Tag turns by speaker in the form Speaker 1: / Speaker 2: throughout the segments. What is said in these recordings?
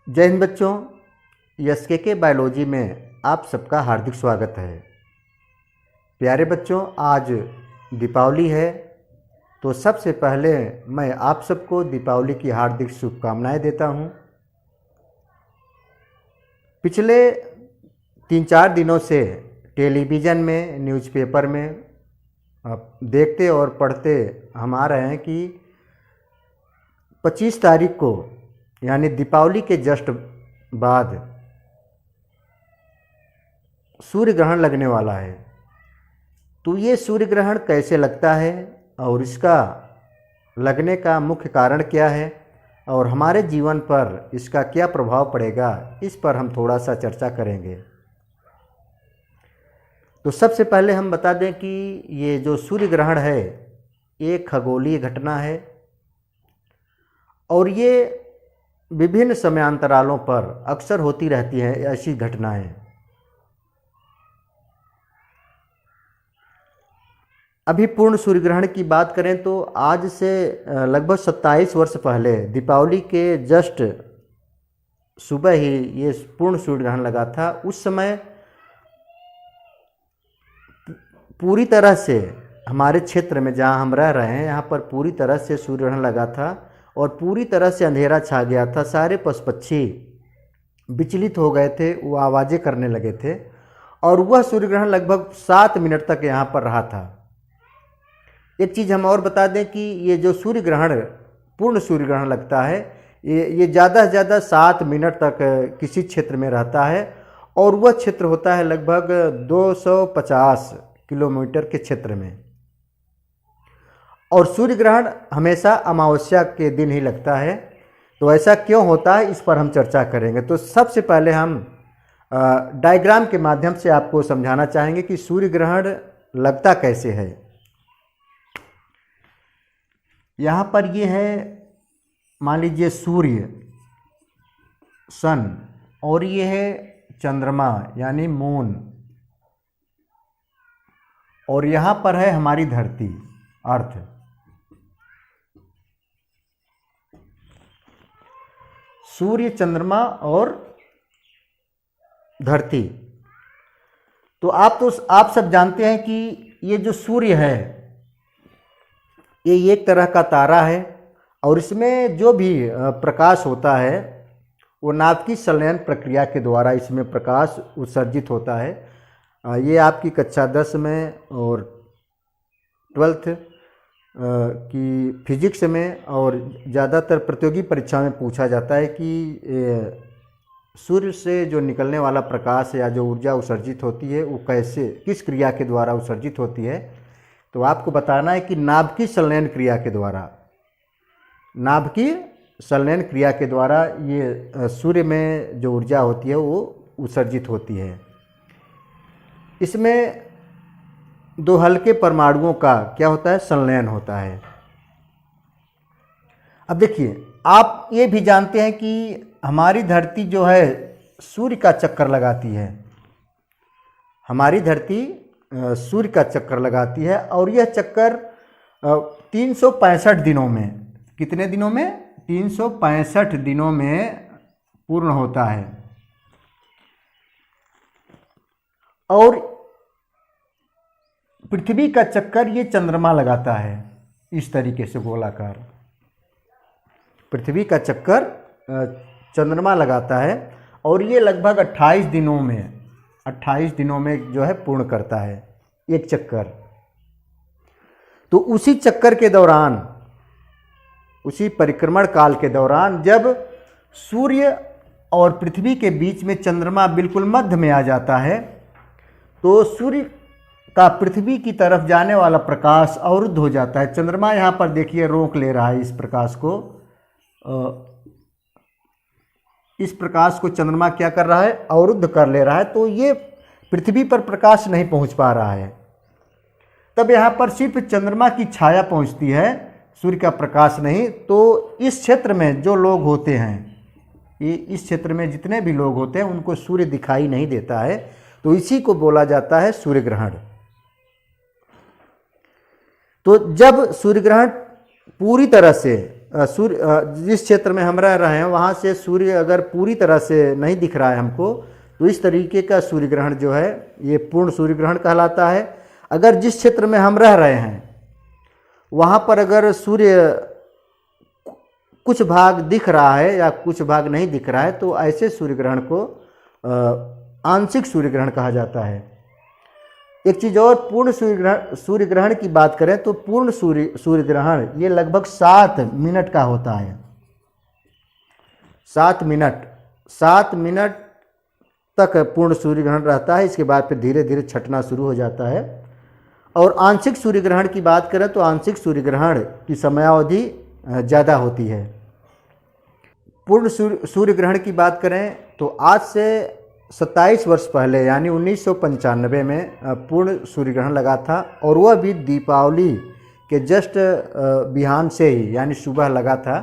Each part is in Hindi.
Speaker 1: जय हिंद बच्चों, एसके बायोलॉजी में आप सबका हार्दिक स्वागत है। प्यारे बच्चों, आज दीपावली है, तो सबसे पहले मैं आप सबको दीपावली की हार्दिक शुभकामनाएं देता हूं। पिछले 3-4 दिनों से टेलीविज़न में, न्यूज़पेपर में देखते और पढ़ते हम आ रहे हैं कि 25 तारीख को यानी दीपावली के जस्ट बाद सूर्य ग्रहण लगने वाला है। तो ये सूर्य ग्रहण कैसे लगता है और इसका लगने का मुख्य कारण क्या है और हमारे जीवन पर इसका क्या प्रभाव पड़ेगा, इस पर हम थोड़ा सा चर्चा करेंगे। तो सबसे पहले हम बता दें कि ये जो सूर्य ग्रहण है एक खगोलीय घटना है और ये विभिन्न समयांतरालों पर अक्सर होती रहती हैं ऐसी घटनाएं। अभी पूर्ण सूर्य ग्रहण की बात करें तो आज से लगभग 27 वर्ष पहले दीपावली के जस्ट सुबह ही ये पूर्ण सूर्य ग्रहण लगा था। उस समय पूरी तरह से हमारे क्षेत्र में जहां हम रह रहे हैं यहाँ पर पूरी तरह से सूर्य ग्रहण लगा था और पूरी तरह से अंधेरा छा गया था। सारे पशु पक्षी विचलित हो गए थे, वो आवाज़ें करने लगे थे और वह सूर्य ग्रहण लगभग 7 मिनट तक यहाँ पर रहा था। एक चीज़ हम और बता दें कि ये जो सूर्य ग्रहण, पूर्ण सूर्य ग्रहण लगता है, ये ज़्यादा से ज़्यादा 7 मिनट तक किसी क्षेत्र में रहता है और वह क्षेत्र होता है लगभग 250 किलोमीटर के क्षेत्र में। और सूर्य ग्रहण हमेशा अमावस्या के दिन ही लगता है। तो ऐसा क्यों होता है, इस पर हम चर्चा करेंगे। तो सबसे पहले हम डायग्राम के माध्यम से आपको समझाना चाहेंगे कि सूर्य ग्रहण लगता कैसे है। यहाँ पर ये है, मान लीजिए सूर्य, सन, और ये है चंद्रमा यानी मून, और यहाँ पर है हमारी धरती, अर्थ। सूर्य, चंद्रमा और धरती। तो आप सब जानते हैं कि ये जो सूर्य है ये एक तरह का तारा है और इसमें जो भी प्रकाश होता है वो नाभिकीय संलयन प्रक्रिया के द्वारा इसमें प्रकाश उत्सर्जित होता है। ये आपकी कक्षा 10 में और 12th की फिजिक्स में और ज़्यादातर प्रतियोगी परीक्षा में पूछा जाता है कि सूर्य से जो निकलने वाला प्रकाश या जो ऊर्जा उत्सर्जित होती है वो कैसे, किस क्रिया के द्वारा उत्सर्जित होती है। तो आपको बताना है कि नाभिकीय संलयन क्रिया के द्वारा, नाभिकीय संलयन क्रिया के द्वारा ये सूर्य में जो ऊर्जा होती है वो उत्सर्जित होती है। इसमें 2 हल्के परमाणुओं का क्या होता है, संलयन होता है। अब देखिए, आप ये भी जानते हैं कि हमारी धरती जो है सूर्य का चक्कर लगाती है। हमारी धरती सूर्य का चक्कर लगाती है और यह चक्कर 365 दिनों में, कितने दिनों में, 365 दिनों में पूर्ण होता है। और पृथ्वी का चक्कर ये चंद्रमा लगाता है इस तरीके से गोलाकार। पृथ्वी का चक्कर चंद्रमा लगाता है और ये लगभग 28 दिनों में जो है पूर्ण करता है एक चक्कर। तो उसी चक्कर के दौरान, उसी परिक्रमण काल के दौरान, जब सूर्य और पृथ्वी के बीच में चंद्रमा बिल्कुल मध्य में आ जाता है तो सूर्य का पृथ्वी की तरफ जाने वाला प्रकाश अवरुद्ध हो जाता है। चंद्रमा यहाँ पर देखिए रोक ले रहा है इस प्रकाश को, इस प्रकाश को चंद्रमा क्या कर रहा है, अवरुद्ध कर ले रहा है। तो ये पृथ्वी पर प्रकाश नहीं पहुँच पा रहा है। तब यहाँ पर सिर्फ चंद्रमा की छाया पहुँचती है, सूर्य का प्रकाश नहीं। तो इस क्षेत्र में जो लोग होते हैं, ये इस क्षेत्र में जितने भी लोग होते हैं उनको सूर्य दिखाई नहीं देता है। तो इसी को बोला जाता है सूर्य ग्रहण। तो जब सूर्य ग्रहण पूरी तरह से जिस क्षेत्र में हम रह रहे हैं वहाँ से सूर्य अगर पूरी तरह से नहीं दिख रहा है हमको, तो इस तरीके का सूर्य ग्रहण जो है ये पूर्ण सूर्य ग्रहण कहलाता है। अगर जिस क्षेत्र में हम रह रहे हैं वहाँ पर अगर सूर्य कुछ भाग दिख रहा है या कुछ भाग नहीं दिख रहा है, तो ऐसे सूर्य ग्रहण को आंशिक सूर्य ग्रहण कहा जाता है। एक चीज़ और, पूर्ण सूर्य ग्रहण की बात करें तो पूर्ण सूर्य ग्रहण ये लगभग 7 मिनट का होता है। 7 मिनट तक पूर्ण सूर्य ग्रहण रहता है। इसके बाद फिर धीरे धीरे छटना शुरू हो जाता है। और आंशिक सूर्य ग्रहण की बात करें तो आंशिक सूर्य ग्रहण की समयावधि ज़्यादा होती है। पूर्ण सूर्य ग्रहण की बात करें तो आज से 27 वर्ष पहले यानी 1995 में पूर्ण सूर्य ग्रहण लगा था, और वह भी दीपावली के जस्ट बिहान से ही यानी सुबह लगा था।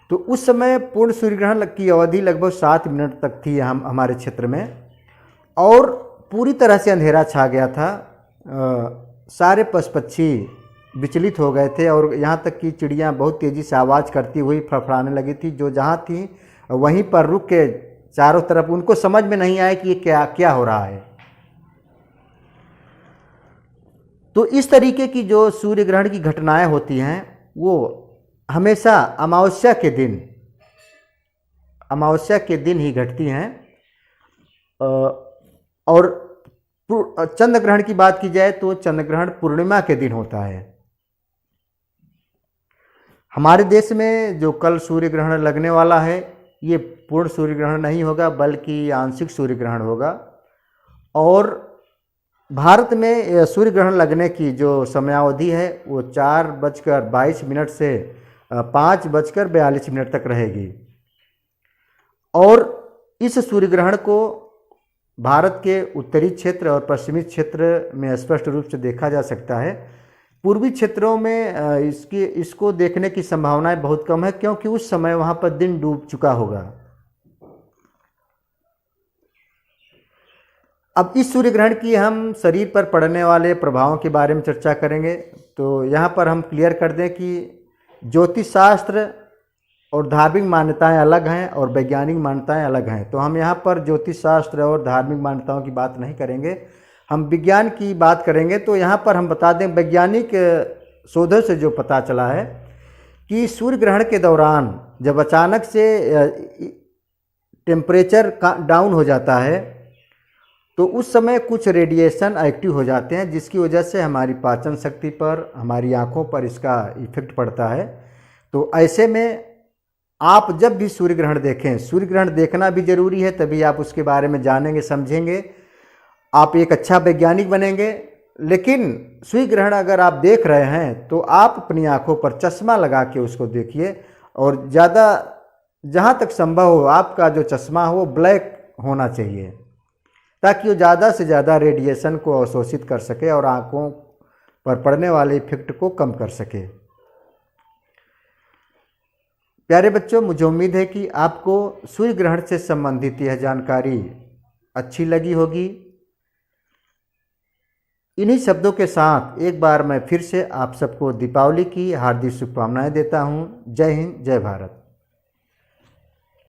Speaker 1: तो उस समय पूर्ण सूर्य ग्रहण की अवधि लगभग 7 मिनट तक थी हमारे क्षेत्र में, और पूरी तरह से अंधेरा छा गया था। सारे पशु पक्षी विचलित हो गए थे, और यहाँ तक कि चिड़ियाँ बहुत तेज़ी से आवाज़ करती हुई फड़फड़ाने लगी थी। जो जहाँ थी वहीं पर रुक के चारों तरफ, उनको समझ में नहीं आया कि ये क्या क्या हो रहा है। तो इस तरीके की जो सूर्य ग्रहण की घटनाएं होती हैं वो हमेशा अमावस्या के दिन ही घटती हैं। और चंद्र ग्रहण की बात की जाए तो चंद्र ग्रहण पूर्णिमा के दिन होता है। हमारे देश में जो कल सूर्य ग्रहण लगने वाला है ये पूर्ण सूर्य ग्रहण नहीं होगा, बल्कि आंशिक सूर्य ग्रहण होगा। और भारत में सूर्य ग्रहण लगने की जो समयावधि है वो 4:22 से 5:42 तक रहेगी। और इस सूर्य ग्रहण को भारत के उत्तरी क्षेत्र और पश्चिमी क्षेत्र में स्पष्ट रूप से देखा जा सकता है। पूर्वी क्षेत्रों में इसको देखने की संभावनाएं बहुत कम है, क्योंकि उस समय वहां पर दिन डूब चुका होगा। अब इस सूर्य ग्रहण की हम शरीर पर पड़ने वाले प्रभावों के बारे में चर्चा करेंगे। तो यहाँ पर हम क्लियर कर दें कि ज्योतिष शास्त्र और धार्मिक मान्यताएं अलग हैं और वैज्ञानिक मान्यताएं अलग हैं। तो हम यहाँ पर ज्योतिष शास्त्र और धार्मिक मान्यताओं की बात नहीं करेंगे, हम विज्ञान की बात करेंगे। तो यहाँ पर हम बता दें, वैज्ञानिक शोधों से जो पता चला है कि सूर्य ग्रहण के दौरान जब अचानक से टेम्परेचर डाउन हो जाता है तो उस समय कुछ रेडिएशन एक्टिव हो जाते हैं, जिसकी वजह से हमारी पाचन शक्ति पर, हमारी आँखों पर इसका इफेक्ट पड़ता है। तो ऐसे में आप जब भी सूर्य ग्रहण देखें, सूर्य ग्रहण देखना भी जरूरी है, तभी आप उसके बारे में जानेंगे, समझेंगे, आप एक अच्छा वैज्ञानिक बनेंगे। लेकिन सूर्य ग्रहण अगर आप देख रहे हैं तो आप अपनी आंखों पर चश्मा लगा के उसको देखिए, और ज़्यादा जहाँ तक संभव हो आपका जो चश्मा हो वो ब्लैक होना चाहिए, ताकि वो ज़्यादा से ज़्यादा रेडिएशन को अवशोषित कर सके और आंखों पर पड़ने वाले इफेक्ट को कम कर सके। प्यारे बच्चों, मुझे उम्मीद है कि आपको सूर्य ग्रहण से संबंधित यह जानकारी अच्छी लगी होगी। इन्हीं शब्दों के साथ एक बार मैं फिर से आप सबको दीपावली की हार्दिक शुभकामनाएं देता हूं। जय हिंद, जय भारत।